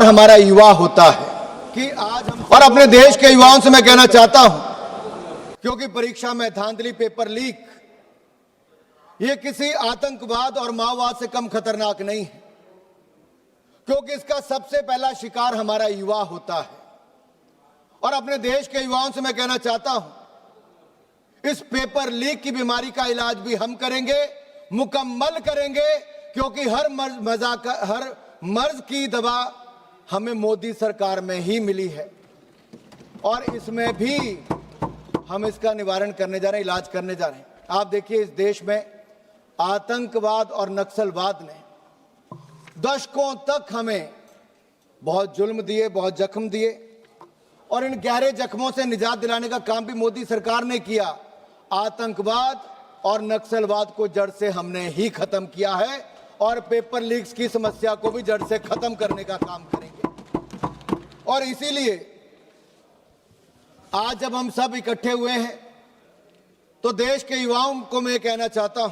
हमारा युवा होता है कि आज हम और अपने देश के युवाओं से मैं कहना चाहता हूं, क्योंकि परीक्षा में धांधली, पेपर लीक ये किसी आतंकवाद और माओवाद से कम खतरनाक नहीं है, क्योंकि इसका सबसे पहला शिकार हमारा युवा होता है। और अपने देश के युवाओं से मैं कहना चाहता हूं, इस पेपर लीक की बीमारी का इलाज भी हम करेंगे, मुकम्मल करेंगे, क्योंकि हर मर्ज की दवा हमें मोदी सरकार में ही मिली है और इसमें भी हम इसका निवारण करने जा रहे हैं, इलाज करने जा रहे हैं। आप देखिए, इस देश में आतंकवाद और नक्सलवाद ने दशकों तक हमें बहुत जुल्म दिए, बहुत जख्म दिए, और इन गहरे जख्मों से निजात दिलाने का काम भी मोदी सरकार ने किया। आतंकवाद और नक्सलवाद को जड़ से हमने ही खत्म किया है और पेपर लीक्स की समस्या को भी जड़ से खत्म करने का काम करेंगे। और इसीलिए आज जब हम सब इकट्ठे हुए हैं तो देश के युवाओं को मैं कहना चाहता हूं,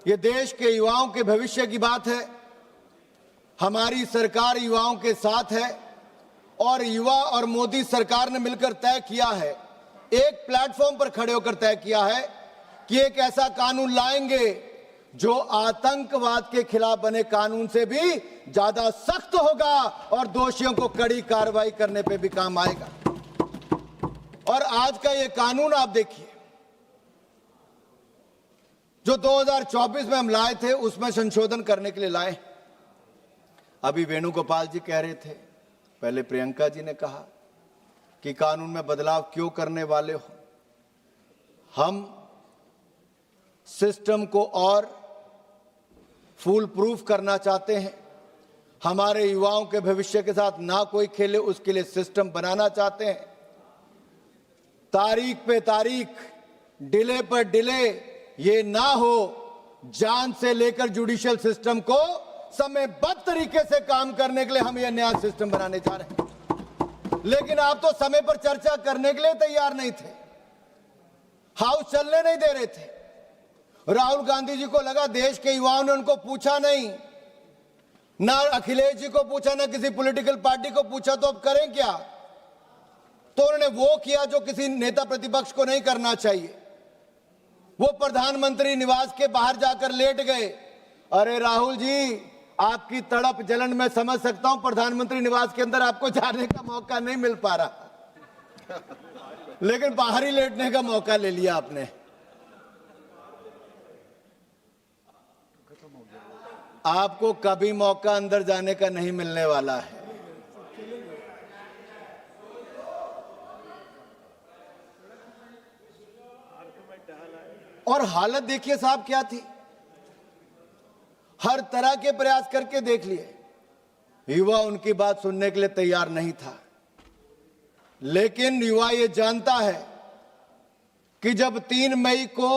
ये देश के युवाओं के भविष्य की बात है। हमारी सरकार युवाओं के साथ है और युवा और मोदी सरकार ने मिलकर तय किया है, एक प्लेटफॉर्म पर खड़े होकर तय किया है कि एक ऐसा कानून लाएंगे जो आतंकवाद के खिलाफ बने कानून से भी ज्यादा सख्त होगा और दोषियों को कड़ी कार्रवाई करने पे भी काम आएगा। और आज का ये कानून आप देखिए, जो 2024 में हम लाए थे उसमें संशोधन करने के लिए लाए। अभी वेणुगोपाल जी कह रहे थे, पहले प्रियंका जी ने कहा कि कानून में बदलाव क्यों करने वाले हो। हम सिस्टम को और फूल प्रूफ करना चाहते हैं, हमारे युवाओं के भविष्य के साथ ना कोई खेले, उसके लिए सिस्टम बनाना चाहते हैं। तारीख पे तारीख, डिले पर डिले ये ना हो, जान से लेकर जुडिशियल सिस्टम को समयबद्ध तरीके से काम करने के लिए हम ये नया सिस्टम बनाने जा रहे हैं। लेकिन आप तो समय पर चर्चा करने के लिए तैयार नहीं थे, हाउस चलने नहीं दे रहे थे। राहुल गांधी जी को लगा देश के युवाओं ने उनको पूछा नहीं, ना अखिलेश जी को पूछा, ना किसी पॉलिटिकल पार्टी को पूछा, तो अब करें क्या। तो उन्होंने वो किया जो किसी नेता प्रतिपक्ष को नहीं करना चाहिए, वो प्रधानमंत्री निवास के बाहर जाकर लेट गए। अरे राहुल जी, आपकी तड़प जलन मैं समझ सकता हूं, प्रधानमंत्री निवास के अंदर आपको जाने का मौका नहीं मिल पा रहा लेकिन बाहर ही लेटने का मौका ले लिया आपने। आपको कभी मौका अंदर जाने का नहीं मिलने वाला है। और हालत देखिए साहब क्या थी, हर तरह के प्रयास करके देख लिए, युवा उनकी बात सुनने के लिए तैयार नहीं था। लेकिन युवा ये जानता है कि जब 3 मई को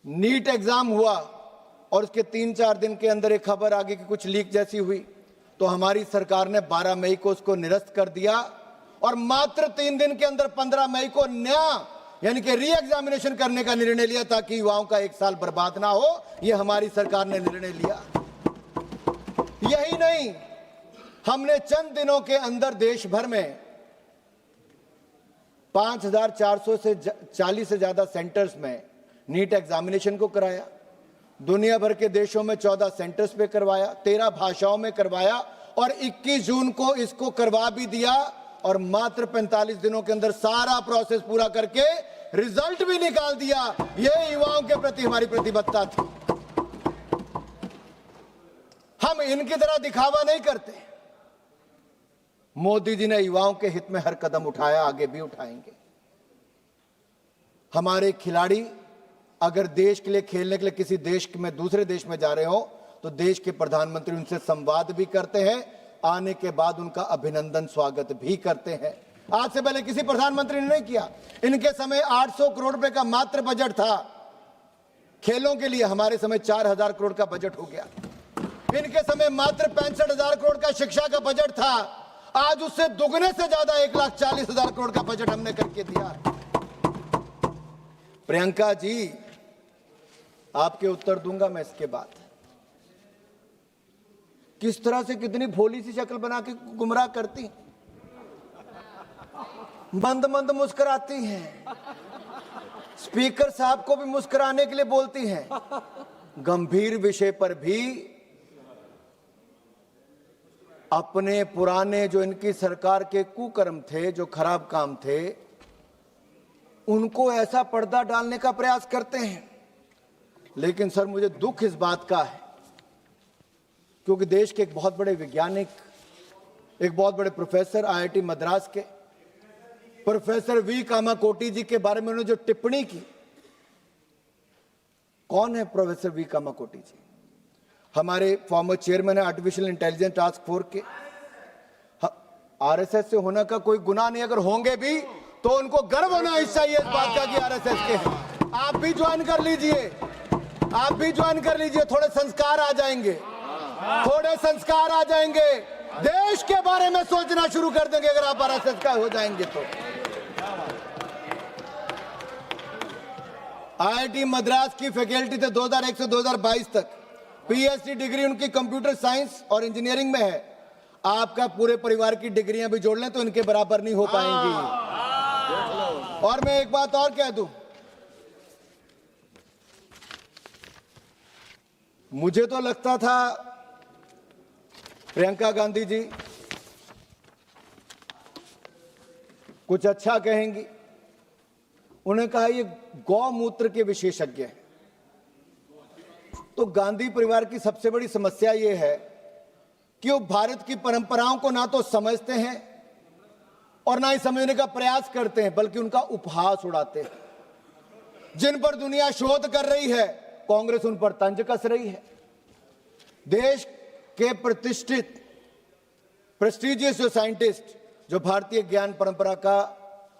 नीट एग्जाम हुआ और उसके 3-4 दिन के अंदर एक खबर आ गई कि कुछ लीक जैसी हुई, तो हमारी सरकार ने 12 मई को उसको निरस्त कर दिया और मात्र 3 दिन के अंदर 15 मई को नया यानी कि री एग्जामिनेशन करने का निर्णय लिया, ताकि युवाओं का 1 साल बर्बाद ना हो। यह हमारी सरकार ने निर्णय लिया। यही नहीं, हमने चंद दिनों के अंदर देश भर में 5440 से ज्यादा सेंटर्स में नीट एग्जामिनेशन को कराया। दुनिया भर के देशों में 14 सेंटर्स पे करवाया, 13 भाषाओं में करवाया और 21 जून को इसको करवा भी दिया। और मात्र 45 दिनों के अंदर सारा प्रोसेस पूरा करके रिजल्ट भी निकाल दिया। ये युवाओं के प्रति हमारी प्रतिबद्धता थी। हम इनकी तरह दिखावा नहीं करते। मोदी जी ने युवाओं के हित में हर कदम उठाया, आगे भी उठाएंगे। हमारे खिलाड़ी अगर देश के लिए खेलने के लिए किसी देश में, दूसरे देश में जा रहे हो, तो देश के प्रधानमंत्री उनसे संवाद भी करते हैं, आने के बाद उनका अभिनंदन स्वागत भी करते हैं। आज से पहले किसी प्रधानमंत्री ने नहीं किया। इनके समय 800 करोड़ रुपए का मात्र बजट था खेलों के लिए, हमारे समय 4000 करोड़ का बजट हो गया। इनके समय मात्र 65,000 करोड़ का शिक्षा का बजट था, आज उससे दुगने से ज्यादा 1,40,000 करोड़ का बजट हमने करके दिया। प्रियंका जी, आपके उत्तर दूंगा मैं इसके बाद। किस तरह से कितनी भोली सी शक्ल बना के गुमराह करती, मंद मंद मुस्कुराती हैं, स्पीकर साहब को भी मुस्कुराने के लिए बोलती हैं, गंभीर विषय पर भी अपने पुराने जो इनकी सरकार के कुकर्म थे, जो खराब काम थे, उनको ऐसा पर्दा डालने का प्रयास करते हैं। लेकिन सर मुझे दुख इस बात का है क्योंकि देश के एक बहुत बड़े वैज्ञानिक, एक बहुत बड़े प्रोफेसर आईआईटी मद्रास के प्रोफेसर वी कामाकोटी जी के बारे में उन्होंने जो टिप्पणी की, कौन है प्रोफेसर वी कामाकोटी जी? हमारे फॉर्मर चेयरमैन है आर्टिफिशियल इंटेलिजेंस टास्क फोर्स के। आरएसएस से होने का कोई गुनाह नहीं, अगर होंगे भी तो उनको गर्व होना चाहिए इस बात का कि आरएसएस के हैं। आप भी ज्वाइन कर लीजिए, आप भी ज्वाइन कर लीजिए, थोड़े संस्कार आ जाएंगे, थोड़े संस्कार आ जाएंगे, देश के बारे में सोचना शुरू कर देंगे अगर आप आरएसएस का हो जाएंगे तो। आईआईटी मद्रास की फैकल्टी थे 2001 से 2022 तक, पीएचडी डिग्री उनकी कंप्यूटर साइंस और इंजीनियरिंग में है। आपका पूरे परिवार की डिग्रियां भी जोड़ लें तो इनके बराबर नहीं हो पाएंगी। और मैं एक बात और कह दूं, मुझे तो लगता था प्रियंका गांधी जी कुछ अच्छा कहेंगी। उन्होंने कहा ये गौमूत्र के विशेषज्ञ हैं। तो गांधी परिवार की सबसे बड़ी समस्या ये है कि वो भारत की परंपराओं को ना तो समझते हैं और ना ही समझने का प्रयास करते हैं, बल्कि उनका उपहास उड़ाते हैं। जिन पर दुनिया शोध कर रही है, कांग्रेस उन पर तंज कस रही है। देश के प्रतिष्ठित प्रेस्टिजियस जो साइंटिस्ट जो भारतीय ज्ञान परंपरा का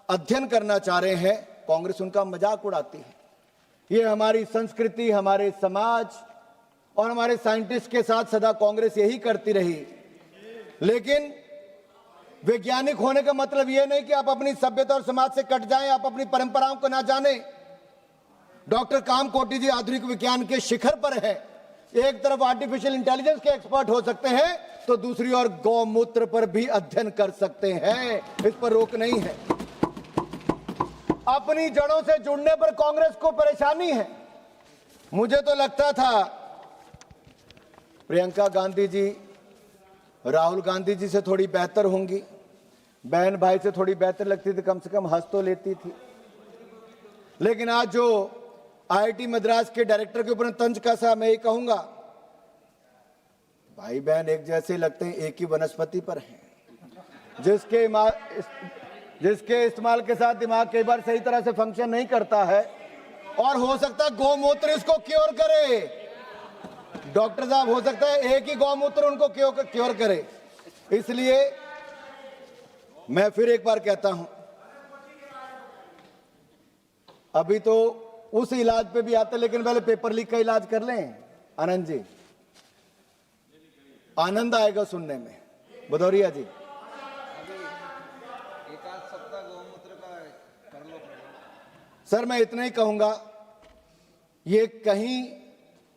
अध्ययन करना चाह रहे हैं, कांग्रेस उनका मजाक उड़ाती है। ये हमारी संस्कृति, हमारे समाज और हमारे साइंटिस्ट के साथ सदा कांग्रेस यही करती रही। लेकिन वैज्ञानिक होने का मतलब यह नहीं कि आप अपनी सभ्यता और समाज से कट जाएं, आप अपनी परंपराओं को ना जाने। डॉक्टर कामकोटी जी आधुनिक विज्ञान के शिखर पर हैं। एक तरफ आर्टिफिशियल इंटेलिजेंस के एक्सपर्ट हो सकते हैं तो दूसरी ओर गौमूत्र पर भी अध्ययन कर सकते हैं, इस पर रोक नहीं है। अपनी जड़ों से जुड़ने पर कांग्रेस को परेशानी है। मुझे तो लगता था प्रियंका गांधी जी राहुल गांधी जी से थोड़ी बेहतर होंगी, बहन भाई से थोड़ी बेहतर लगती थी, कम से कम हंस तो लेती थी। लेकिन आज जो आईआईटी मद्रास के डायरेक्टर के ऊपर तंज कसा, मैं ये कहूंगा भाई बहन एक जैसे लगते हैं, एक ही वनस्पति पर हैं। जिसके इस्तेमाल के साथ दिमाग कई बार सही तरह से फंक्शन नहीं करता है और हो सकता है गौमूत्र इसको क्योर करे। डॉक्टर साहब हो सकता है एक ही गौमूत्र उनको क्योर करे। इसलिए मैं फिर एक बार कहता हूं, अभी तो उस इलाज पे भी आते, लेकिन पहले पेपर लीक का इलाज कर लें। आनंद जी, आनंद आएगा सुनने में। भदौरिया जी, सर मैं इतना ही कहूंगा, ये कहीं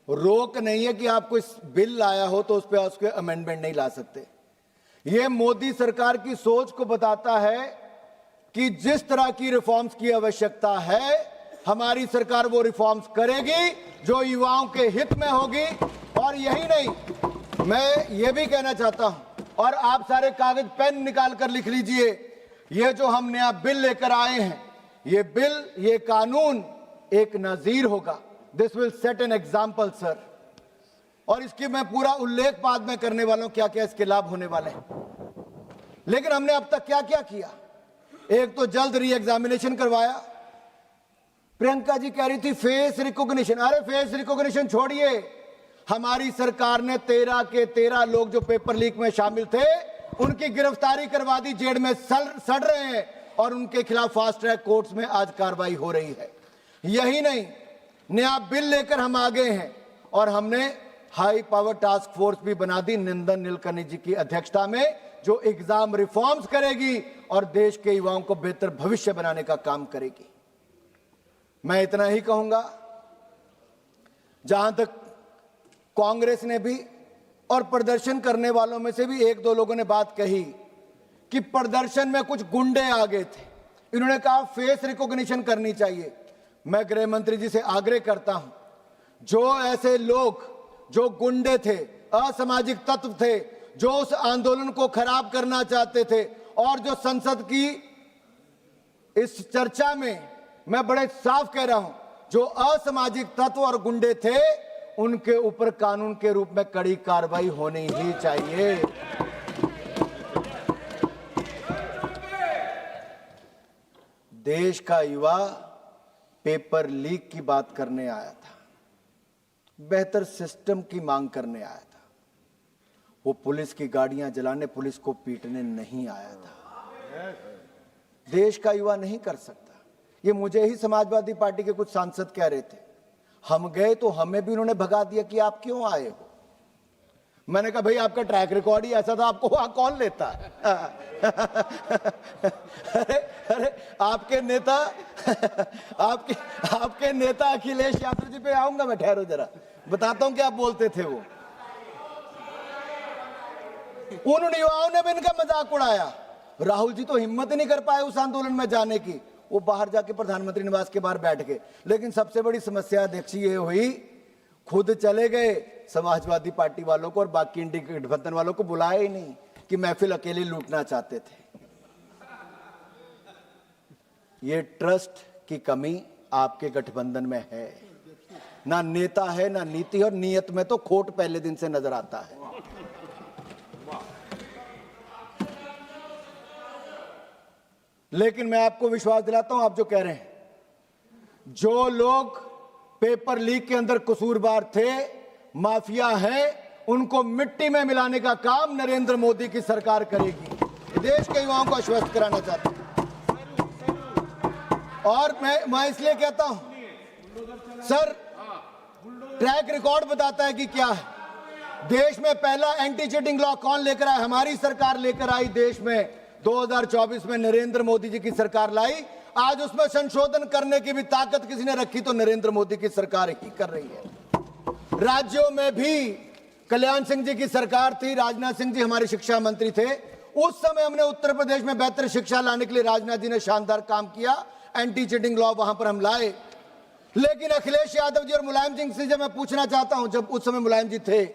रोक नहीं है कि आप कोई बिल लाया हो तो उस पर उसके अमेंडमेंट नहीं ला सकते। ये मोदी सरकार की सोच को बताता है कि जिस तरह की रिफॉर्म्स की आवश्यकता है, हमारी सरकार वो रिफॉर्म्स करेगी जो युवाओं के हित में होगी। और यही नहीं, मैं ये भी कहना चाहता हूं, और आप सारे कागज पेन निकाल कर लिख लीजिए, ये जो हम नया बिल लेकर आए हैं, ये बिल, ये कानून एक नजीर होगा। This will set an example sir. और इसकी मैं पूरा उल्लेख बाद में करने वाला हूं, क्या क्या इसके लाभ होने वाले हैं। लेकिन हमने अब तक क्या क्या किया? एक तो जल्द री एग्जामिनेशन करवाया। प्रियंका जी कह रही थी फेस रिकॉग्निशन। अरे फेस रिकॉग्निशन छोड़िए, हमारी सरकार ने 13 के 13 लोग जो पेपर लीक में शामिल थे उनकी गिरफ्तारी करवा दी, जेल में सड़ रहे हैं और उनके खिलाफ फास्ट ट्रैक कोर्ट्स में आज कार्रवाई हो रही है। यही नहीं, नया बिल लेकर हम आगे हैं और हमने हाई पावर टास्क फोर्स भी बना दी नंदन नीलकनी जी की अध्यक्षता में, जो एग्जाम रिफॉर्म्स करेगी और देश के युवाओं को बेहतर भविष्य बनाने का काम करेगी। मैं इतना ही कहूंगा, जहां तक कांग्रेस ने भी और प्रदर्शन करने वालों में से भी एक दो लोगों ने बात कही कि प्रदर्शन में कुछ गुंडे आ गए थे। इन्होंने कहा फेस रिकॉग्निशन करनी चाहिए। मैं गृह मंत्री जी से आग्रह करता हूं, जो ऐसे लोग जो गुंडे थे, असामाजिक तत्व थे, जो उस आंदोलन को खराब करना चाहते थे, और जो संसद की इस चर्चा में मैं बड़े साफ कह रहा हूं, जो असामाजिक तत्व और गुंडे थे, उनके ऊपर कानून के रूप में कड़ी कार्रवाई होनी ही चाहिए। देश का युवा पेपर लीक की बात करने आया था, बेहतर सिस्टम की मांग करने आया था। वो पुलिस की गाड़ियां जलाने, पुलिस को पीटने नहीं आया था। देश का युवा नहीं कर सकता। ये मुझे ही समाजवादी पार्टी के कुछ सांसद कह रहे थे, हम गए तो हमें भी उन्होंने भगा दिया कि आप क्यों आए हो। मैंने कहा भाई आपका ट्रैक रिकॉर्ड ही ऐसा था, आपको वहां कौन लेता है? अरे आपके नेता आपके नेता अखिलेश यादव जी पे आऊंगा मैं, ठहरो जरा, बताता हूं क्या बोलते थे वो। उन युवाओं ने भी इनका मजाक उड़ाया। राहुल जी तो हिम्मत ही नहीं कर पाए उस आंदोलन में जाने की, वो बाहर जाके प्रधानमंत्री निवास के बाहर बैठ गए। लेकिन सबसे बड़ी समस्या अध्यक्ष ये हुई, खुद चले गए, समाजवादी पार्टी वालों को और बाकी इंडिया गठबंधन वालों को बुलाया ही नहीं कि महफिल अकेले लूटना चाहते थे। ये ट्रस्ट की कमी आपके गठबंधन में है, ना नेता है ना नीति, और नीयत में तो खोट पहले दिन से नजर आता है। लेकिन मैं आपको विश्वास दिलाता हूं, आप जो कह रहे हैं, जो लोग पेपर लीक के अंदर कसूरवार थे, माफिया हैं, उनको मिट्टी में मिलाने का काम नरेंद्र मोदी की सरकार करेगी। देश के युवाओं को आश्वस्त कराना चाहता हूं। और मैं इसलिए कहता हूं, सर ट्रैक रिकॉर्ड बताता है कि क्या है। देश में पहला एंटी चीटिंग लॉ कौन लेकर आया? हमारी सरकार लेकर आई। देश में 2024 में नरेंद्र मोदी जी की सरकार लाई। आज उसमें संशोधन करने की भी ताकत किसी ने रखी तो नरेंद्र मोदी की सरकार ही कर रही है। राज्यों में भी कल्याण सिंह जी की सरकार थी, राजनाथ सिंह जी हमारे शिक्षा मंत्री थे। उस समय हमने उत्तर प्रदेश में बेहतर शिक्षा लाने के लिए राजनाथ जी ने शानदार काम किया, एंटी चीटिंग लॉ वहां पर हम लाए। लेकिन अखिलेश यादव जी और मुलायम सिंह से जब मैं पूछना चाहता हूं, जब उस समय मुलायम जी थे,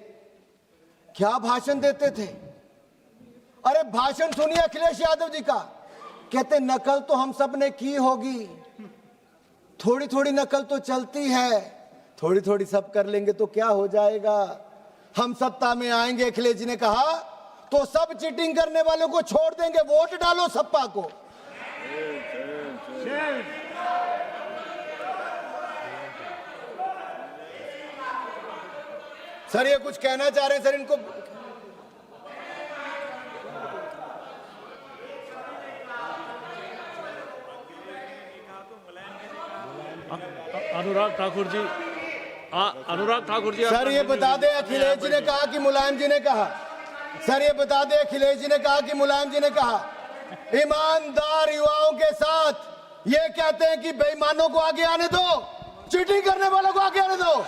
क्या भाषण देते थे? अरे भाषण सुनिए अखिलेश यादव जी का, कहते नकल तो हम सब ने की होगी, थोड़ी थोड़ी नकल तो चलती है, थोड़ी थोड़ी सब कर लेंगे तो क्या हो जाएगा, हम सत्ता में आएंगे। अखिलेश जी ने कहा तो सब चीटिंग करने वालों को छोड़ देंगे, वोट डालो सपा को। सर ये कुछ कहना चाह रहे हैं, सर इनको अनुराग ठाकुर जी, अनुराग ठाकुर जी, सर ये बता दे अखिलेश जी ने कहा कि मुलायम जी ने कहा, सर ये बता दे अखिलेश जी ने कहा कि मुलायम जी ने कहा, ईमानदार युवाओं के साथ ये कहते हैं कि बेईमानों को आगे आने दो, चीटिंग करने वालों को आगे आने दो।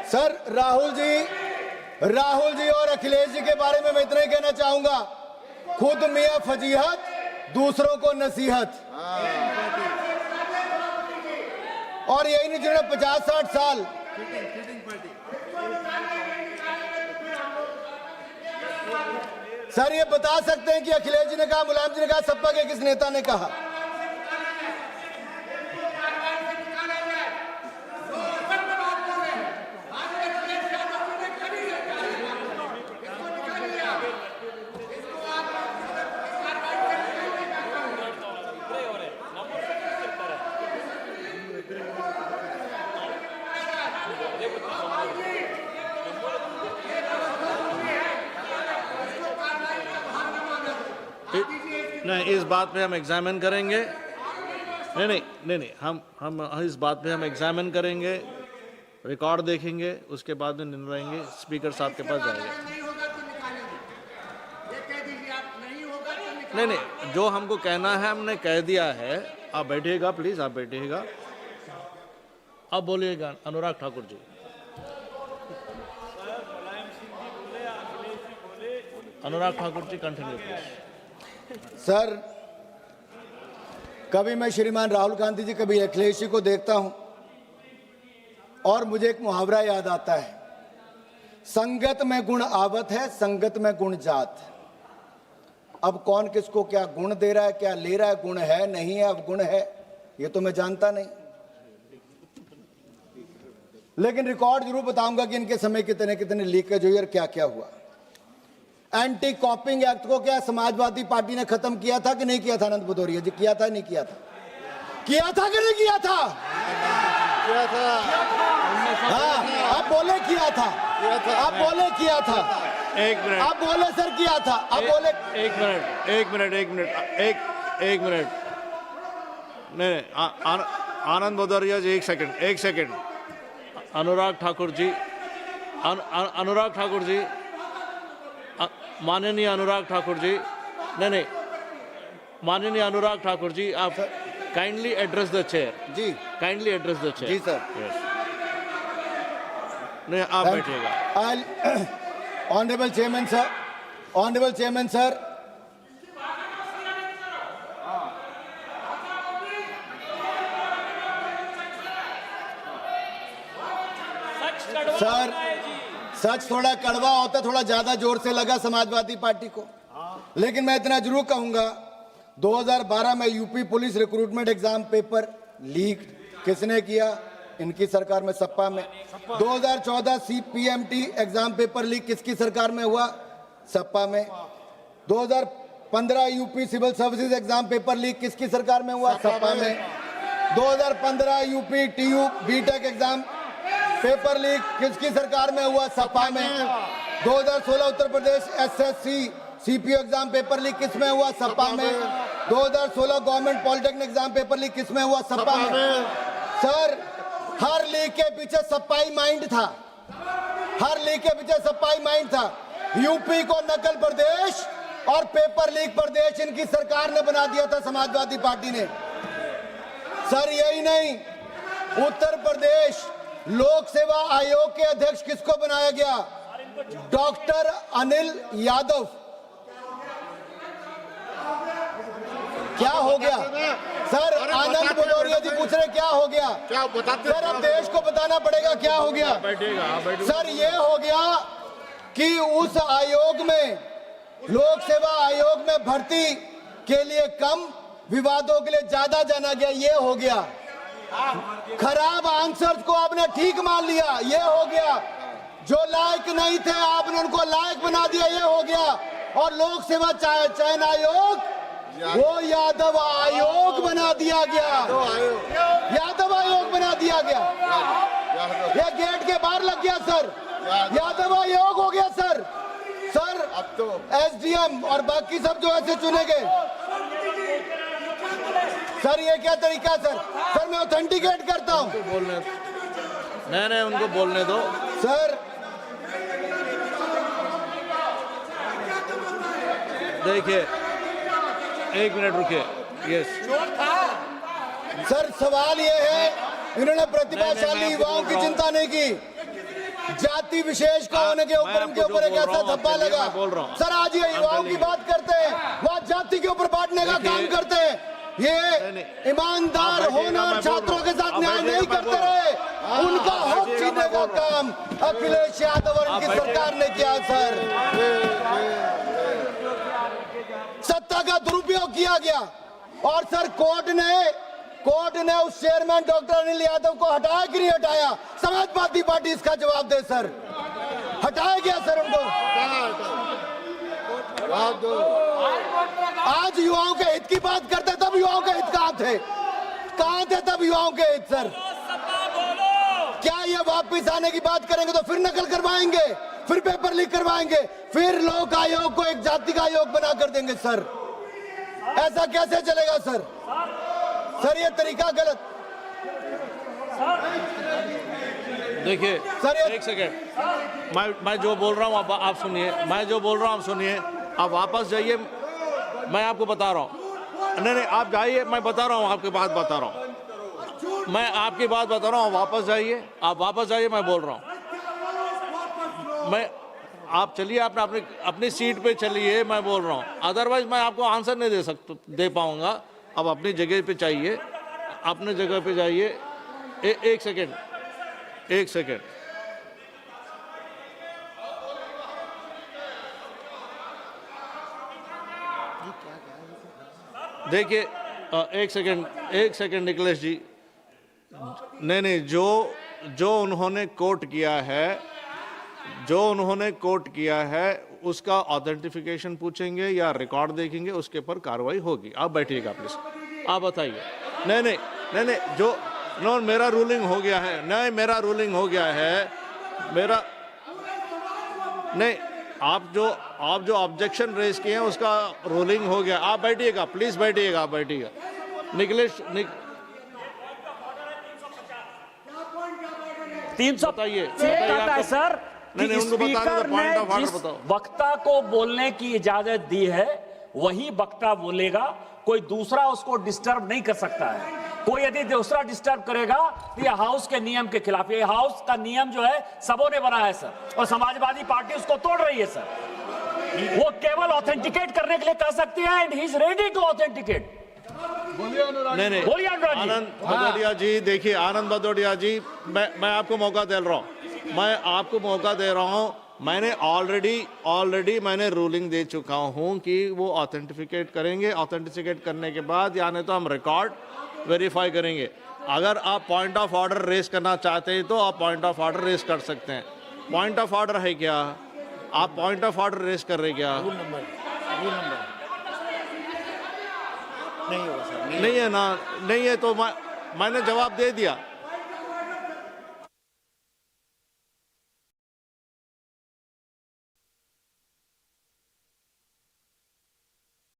सर राहुल जी और अखिलेश जी के बारे में मैं इतना ही कहना चाहूंगा, खुद मियां फजीहत, दूसरों को नसीहत। और यही नहीं, जिन्होंने 50-60 साल सर ये बता सकते हैं कि अखिलेश जी ने कहा, मुलायम जी ने कहा, सपा के किस नेता ने कहा? नहीं, इस बात पे हम एग्जामिन करेंगे। नहीं, हम इस बात पे हम एग्जामिन करेंगे, रिकॉर्ड देखेंगे, उसके बाद में निर्णय लेंगे। स्पीकर साहब के पास जाएंगे। नहीं, जो हमको कहना है हमने कह दिया है। आप बैठिएगा प्लीज, आप बैठिएगा। अब बोलिएगा अनुराग ठाकुर जी। अनुराग ठाकुर जी कंटिन्यू प्लीज। सर, कभी मैं श्रीमान राहुल गांधी जी, कभी अखिलेश जी को देखता हूं और मुझे एक मुहावरा याद आता है, संगत में गुण आवत है, संगत में गुण जात। अब कौन किसको क्या गुण दे रहा है, क्या ले रहा है, गुण है नहीं है, अब गुण है ये तो मैं जानता नहीं, लेकिन रिकॉर्ड जरूर बताऊंगा कि इनके समय कितने कितने लीकेज हुई और क्या क्या हुआ। एंटी कॉपिंग एक्ट को क्या समाजवादी पार्टी ने खत्म किया था कि नहीं किया था? आनंद भदौरिया जी, किया था नहीं किया था? किया था कि नहीं किया था? किया था। हाँ, आप बोले किया था, आप बोले किया था। एक मिनट, आप बोले सर किया था, आप बोले। एक मिनट। नहीं, आनंद भदौरिया जी, एक सेकंड। अनुराग ठाकुर जी, अनुराग ठाकुर जी, माननीय अनुराग ठाकुर जी, नहीं, माननीय अनुराग ठाकुर जी, आप काइंडली एड्रेस द चेयर जी, काइंडली एड्रेस द चेयर। जी सर। नहीं, आप बैठिएगा। Honourable chairman sir, honourable chairman sir, sir, सच थोड़ा कड़वा होता, थोड़ा ज्यादा जोर से लगा समाजवादी पार्टी को, लेकिन मैं इतना जरूर कहूंगा, 2012 में UP police recruitment exam paper leak किसने किया? इनकी सरकार में, सपा में। 2014 CPMT एग्जाम पेपर लीक किसकी सरकार में हुआ? सपा में। 2015 UP civil services exam paper leak किसकी सरकार में हुआ? सपा में। 2015 UP TU BTech exam paper leak किसकी सरकार में हुआ? सपा में। 2016 Uttar Pradesh SSC CPO exam paper leak किसमें हुआ? सपा में। 2016 government polytechnic exam paper leak किसमें हुआ? सपा में। सर, हर लीक के पीछे सपाई माइंड था, हर लीक के पीछे सपाई माइंड था। यूपी को नकल प्रदेश और पेपर लीक प्रदेश इनकी सरकार ने बना दिया था, समाजवादी पार्टी ने। सर, यही नहीं, उत्तर प्रदेश लोक सेवा आयोग के अध्यक्ष किसको बनाया गया? डॉक्टर अनिल यादव। क्या हो गया सर? आनंद भदौरिया जी पूछ रहे क्या हो गया? क्या बताते सर, अब देश को बताना पड़ेगा क्या हो गया। सर, ये हो गया कि उस आयोग में, लोक सेवा आयोग में भर्ती के लिए कम, विवादों के लिए ज्यादा जाना गया, ये हो गया। खराब आंसर्स को आपने ठीक मान लिया, ये हो गया। जो लायक नहीं थे आपने उनको लायक बना दिया, ये हो गया। और लोक सेवा चयन आयोग वो यादव आयोग बना दिया गया, यादव आयोग बना दिया गया। ये गेट के बाहर लग गया सर, यादव आयोग हो गया सर। सर, अब तो SDM और बाकी सब जो ऐसे चुने गए। सर, ये क्या तरीका सर? सर, मैं ऑथेंटिकेट करता हूँ। बोलने, नहीं, उनको बोलने दो सर। देखिए, एक मिनट रुकिए। यस सर, सवाल ये है, इन्होंने प्रतिभाशाली युवाओं की चिंता नहीं की, जाति विशेष को होने के ऊपर उनके ऊपर एक ऐसा धब्बा लगा। सर, आज ये युवाओं की बात करते हैं, वह जाति के ऊपर बांटने का काम करते हैं। ये ईमानदार होनहार छात्रों के साथ न्याय नहीं करते रहे, उनका हक छीनने का काम अखिलेश यादव और उनकी सरकार ने किया। सर, सत्ता का दुरुपयोग किया गया और सर कोर्ट ने उस चेयरमैन डॉक्टर अनिल यादव को हटाया कि नहीं हटाया? समाजवादी पार्टी इसका जवाब दे सर। हटाया गया सर उनको? आज युवाओं के हित की बात करते तब युवाओं के हित कहाँ थे तब युवाओं के हित? सर, क्या ये वापस आने की बात करेंगे तो फिर नकल करवाएंगे, फिर पेपर लीक करवाएंगे, फिर लोक आयोग को एक जाति का आयोग बना कर देंगे? सर, ऐसा कैसे चलेगा सर? सर ये तरीका गलत। देखिए सर, ये- एक सेकेंड, मैं जो बोल रहा हूँ आप सुनिए, मैं जो बोल रहा हूँ आप सुनिए। आप वापस जाइए, मैं आपको बता रहा हूँ। नहीं आप जाइए, मैं बता रहा हूँ, आपकी बात बता रहा हूँ, मैं आपकी बात बता रहा हूँ। वापस जाइए, आप वापस जाइए, मैं बोल रहा हूँ। मैं आप चलिए, अपनी सीट पे चलिए, मैं बोल रहा हूँ। अदरवाइज मैं आपको आंसर नहीं दे पाऊंगा। अब अपनी जगह पे चाहिए, अपने जगह पे जाइए। एक सेकेंड, एक सेकेंड। देखिए एक सेकेंड निखिलेश जी। नहीं जो उन्होंने कोट किया है उसका ऑथेंटिफिकेशन पूछेंगे या रिकॉर्ड देखेंगे, उसके ऊपर कार्रवाई होगी। आप बैठिएगा प्लीज, आप बताइए। नहीं जो नो मेरा रूलिंग हो गया है, मेरा रूलिंग हो गया है, मेरा नहीं, आप जो ऑब्जेक्शन रेज किए हैं उसका रूलिंग हो गया। आप बैठिएगा प्लीज, बैठिएगा, आप बैठिएगा। निखिलेश 300 बताइए कहता है सर कि नहीं, उनको बता दो, स्पीकर पॉइंट ऑफ ने ऑर्डर जिस बताओ। वक्ता को बोलने की इजाजत दी है वही वक्ता बोलेगा, कोई दूसरा उसको डिस्टर्ब नहीं कर सकता है। कोई यदि दूसरा डिस्टर्ब करेगा तो यह हाउस के नियम के खिलाफ, ये हाउस का नियम जो है सबों ने बनाया है सर, और समाजवादी पार्टी उसको तोड़ रही है सर। वो केवल ऑथेंटिकेट करने के लिए कह सकती है, and he is ready to authenticate. नहीं बोलिए अनुराग जी। आनंद भदौड़िया जी, देखिए आनंद भदौड़िया जी, मैं आपको मौका दे रहा हूँ, मैंने ऑलरेडी मैंने रूलिंग दे चुका हूँ कि वो ऑथेंटिफिकेट करेंगे। ऑथेंटिफिकेट करने के बाद यानी तो हम रिकॉर्ड वेरीफाई करेंगे। अगर आप पॉइंट ऑफ ऑर्डर रेस करना चाहते हैं तो आप पॉइंट ऑफ ऑर्डर रेस कर सकते हैं। पॉइंट ऑफ ऑर्डर है क्या? आप पॉइंट ऑफ ऑर्डर रेस कर रहे क्या? रूल नंबर नहीं होगा सर, नहीं है ना, नहीं है तो मैंने जवाब दे दिया।